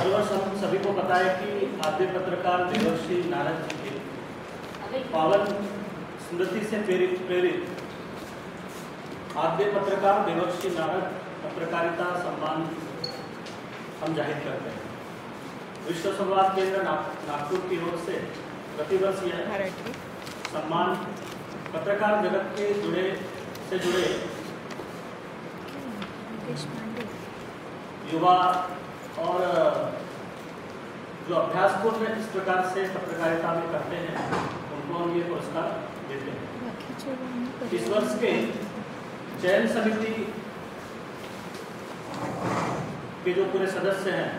सर्वसम्मत सभी को पता है कि आद्य पत्रकार देवर्षि नारद जी के पावन स्मृति से प्रेरित आद्य पत्रकार देवर्षि नारद पत्रकारिता सम्मान हम जाहिर करते हैं। विश्व संवाद केंद्र नागपुर की ओर से प्रतिवर्ष यह सम्मान पत्रकार जगत के जुड़े युवा और जो अभ्यासपूर्ण इस प्रकार से पत्रकारिता में करते हैं उनको हम ये पुरस्कार देते हैं। इस वर्ष के चयन समिति के जो पूरे सदस्य हैं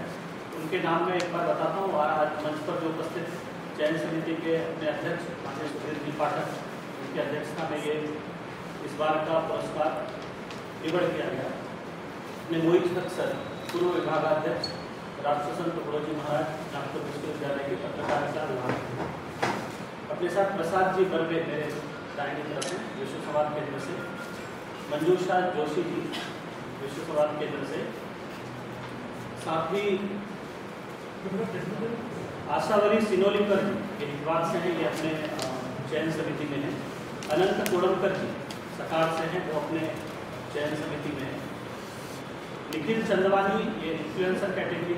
उनके नाम में एक बार बताता हूँ। आज मंच पर जो उपस्थित चयन समिति के अपने अध्यक्ष माननीय सुधीर जी पाठक, उनकी अध्यक्षता में ये इस बार का पुरस्कार निवड़ किया गया। अपने मोहित सर पूर्व विभागाध्यक्ष राष्ट्रसंत तुकडोजी महाराज नागपुर विश्वविद्यालय के पत्रकारिता विभाग, अपने साथ प्रसाद जी बर्वे मेरे दाहिनी तरफ हैं विश्व संवाद केंद्र से, मंजूषा जोशी जी विश्व संवाद केंद्र से, साथ ही आशावरी सिनोलीकर जी ये हितवाद से हैं, ये अपने चयन समिति में हैं। अनंत कोडमकर जी सकार से हैं, वो अपने चयन समिति में हैं। निखिल चंदवानी ये इन्फ्लुएंसर कैटेगरी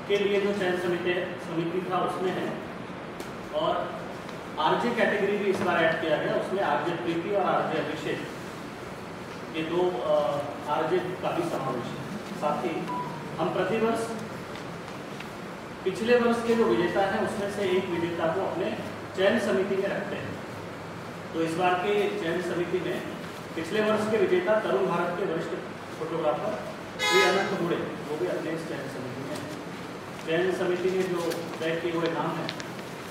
के लिए जो चयन समिति था उसमें है, और आरजे कैटेगरी भी इस बार ऐड किया गया, उसमें आरजे प्रीति और आरजे अभिषेक ये दो आरजे का भी समावेश है। साथ ही हम प्रतिवर्ष पिछले वर्ष के जो विजेता हैं उसमें से एक विजेता को अपने चयन समिति में रखते हैं। तो इस बार के चयन समिति में पिछले वर्ष के विजेता तरुण भारत के वरिष्ठ फोटोग्राफर श्री अनंत बुड़े वो भी अपने इस चयन समिति में हैं। चयन समिति में जो तय किए हुए नाम हैं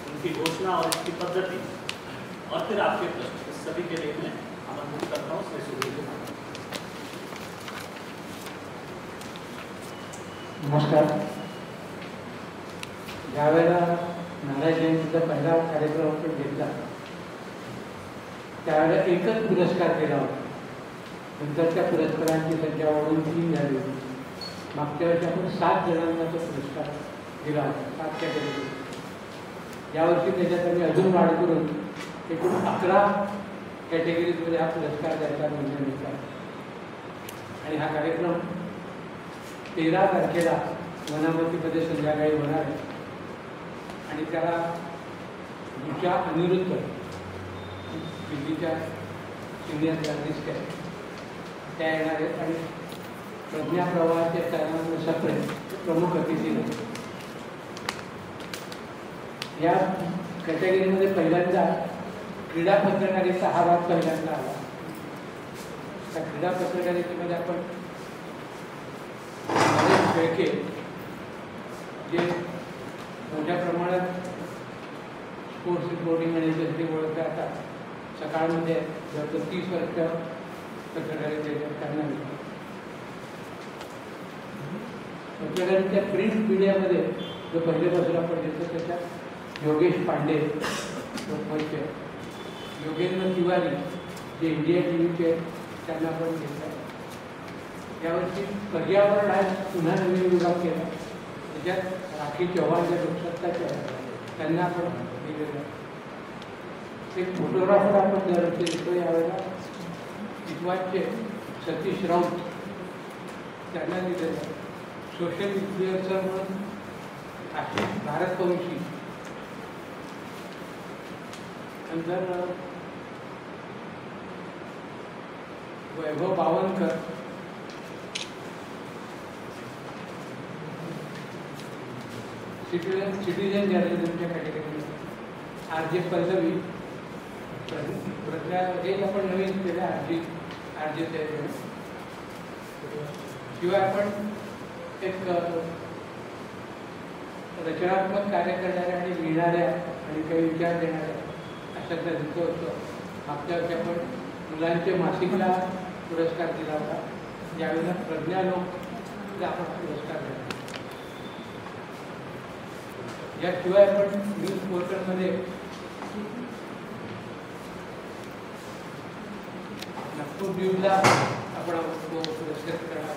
उनकी घोषणा और इसकी पद्धति और फिर आपके प्रश्न इस सभी के लिए मैं आमंत्रित करता हूँ श्री सुधीर जी। नमस्कार। ज्यावेळेला नारायण जयंतीचा पहिला कार्यक्रम आपण घेतला त्यावेळेला एकच पुरस्कार केला होता, नंतर त्या पुरस्कारांची संख्या वाढून 3 झाली होती। मागच्या वर्षी आपण 7 जणांना तो पुरस्कार दिला होता, 7 कॅटेगरी। यावर्षी त्याच्यात आम्ही अजून वाढ करून एकूण 11 कॅटेगरीजमध्ये हा पुरस्कार द्यायचा निर्णय घेतला आणि हा कार्यक्रम 13 तारखेला वनामतीमध्ये संध्याकाळी होणार आहे आणि त्याला दिशा अनिरुद्ध दिल्लीच्या सिनियर जर्नलिस्ट आहेत त्या येणार आहेत आणि प्रज्ञा प्रवाहाचे सदानंद सप्रे प्रमुख अतिथी आहेत। या कॅटेगरीमध्ये पहिल्यांदा क्रीडा पत्रकारिता हा भाग पहिल्यांदा आला। त्या क्रीडा पत्रकारितेमध्ये आपण शेळके जे मोठ्या प्रमाणात स्पोर्ट्स रिपोर्टिंग आणि एजन्सी ओळखले आता सकाळमध्ये जवळजवळ 30 वर्ष पत्रकारितेच्या करणार। पत्रकारितेच्या प्रिंट मीडियामध्ये जो पहिल्यापासून आपण घेतो त्याच्यात योगेश पांडे मुख्य, योगेंद्र तिवारी जे इंडिया टीव्हीचे त्यांना आपण घेतलं। यावर्षी पर्यावरण आज पुन्हा नवीन विभाग केला, त्याच्यात राखी चव्हाण जे लोकसत्ताचे त्यांना आपण दिलेलं। एक फोटोग्राफर आपण दरवर्षी देतो, यावेळेला इस्वाचे सतीश राऊत त्यांना दिलेलं। सोशल इन्फ्लुएन्सर म्हणून आशिष भारतवंशी, नंतर वैभव बावनकर, सिटीजन जर्नलिझमच्या कॅटेगरीमध्ये आरजे पल्लवी, प्रज्ञा हे आपण नवीन केलं आरजे ते। शिवाय आपण एक रचनात्मक कार्य करणाऱ्या आणि लिहिणाऱ्या आणि काही विचार देणाऱ्या अशा दिसतो होतं। मागच्या वर्षी आपण मुलांच्या मासिकला पुरस्कार दिला होता, ज्यावेळेला प्रज्ञा लोक आपण पुरस्कार दिला। याशिवाय आपण न्यूज पोर्टलमध्ये नागपूर न्यूजला आपण पुरस्कृत करणार।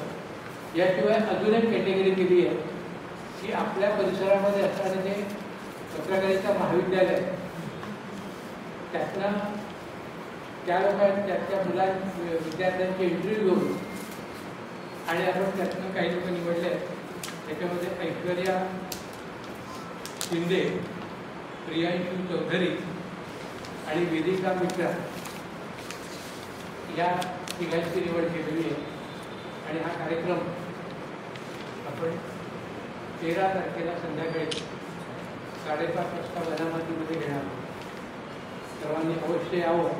याशिवाय अजून एक कॅटेगरी केली आहे की आपल्या परिसरामध्ये असणारे जे पत्रकारिता महाविद्यालय त्यातनं त्या लोकांना त्याच्या विद्यार्थ्यांचे इंटरव्ह्यू घेऊन आणि आपण त्यातनं काही लोक निवडले त्याच्यामध्ये ऐश्वर्या शिंदे, प्रियांशू चौधरी आणि वेदिका मिश्रा या तिघांची निवड केलेली आहे. आणि हा कार्यक्रम आपण 13 तारखेला संध्याकाळी 5:30 वाजता वनामातीमध्ये घेणार. सर्वांनी अवश्य यावं.